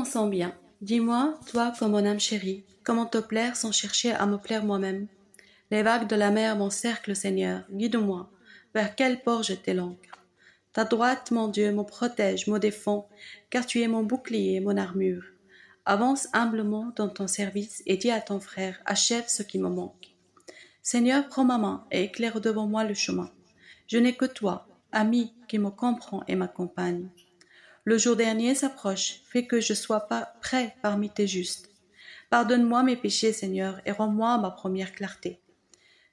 sens bien. Dis-moi, toi, comme mon âme chérie, comment te plaire sans chercher à me plaire moi-même. Les vagues de la mer m'encerclent, Seigneur, guide-moi. Vers quel port jeter l'ancre? Ta droite, mon Dieu, me protège, me défend, car tu es mon bouclier, mon armure. Avance humblement dans ton service et dis à ton frère, achève ce qui me manque. Seigneur, prends ma main et éclaire devant moi le chemin. Je n'ai que toi, ami, qui me comprend et m'accompagne. Le jour dernier s'approche, fais que je sois pas prêt parmi tes justes. Pardonne-moi mes péchés, Seigneur, et rends-moi ma première clarté.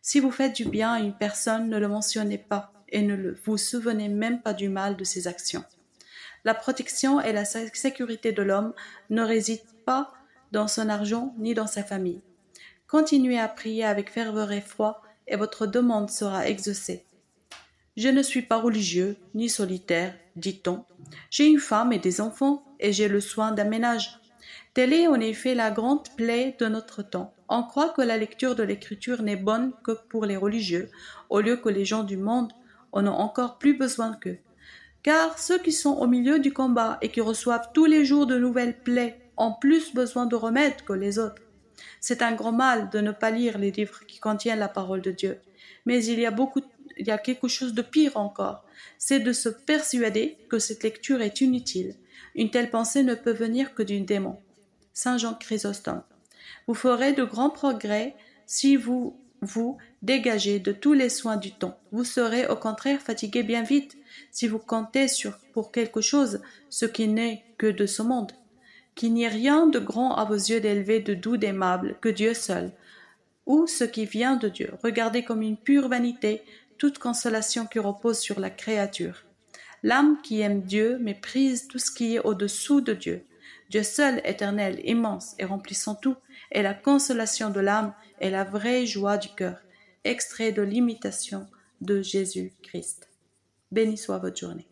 Si vous faites du bien à une personne, ne le mentionnez pas et vous souvenez même pas du mal de ses actions. La protection et la sécurité de l'homme ne résident pas dans son argent ni dans sa famille. Continuez à prier avec ferveur et foi, et votre demande sera exaucée. Je ne suis pas religieux, ni solitaire, dit-on. J'ai une femme et des enfants, et j'ai le soin d'un ménage. Telle est en effet la grande plaie de notre temps. On croit que la lecture de l'écriture n'est bonne que pour les religieux, au lieu que les gens du monde en ont encore plus besoin qu'eux. Car ceux qui sont au milieu du combat et qui reçoivent tous les jours de nouvelles plaies ont plus besoin de remèdes que les autres. C'est un grand mal de ne pas lire les livres qui contiennent la parole de Dieu. Mais il y a quelque chose de pire encore, c'est de se persuader que cette lecture est inutile. Une telle pensée ne peut venir que d'un démon. Saint Jean Chrysostome. Vous ferez de grands progrès si vous vous dégagez de tous les soins du temps. Vous serez au contraire fatigué bien vite si vous comptez pour quelque chose, ce qui n'est que de ce monde. Qu'il n'y ait rien de grand à vos yeux d'élevé, de doux, d'aimable, que Dieu seul, ou ce qui vient de Dieu. Regardez comme une pure vanité toute consolation qui repose sur la créature. L'âme qui aime Dieu méprise tout ce qui est au-dessous de Dieu. Dieu seul, éternel, immense et remplissant tout, est la consolation de l'âme et la vraie joie du cœur. Extrait de l'imitation de Jésus-Christ. Béni soit votre journée.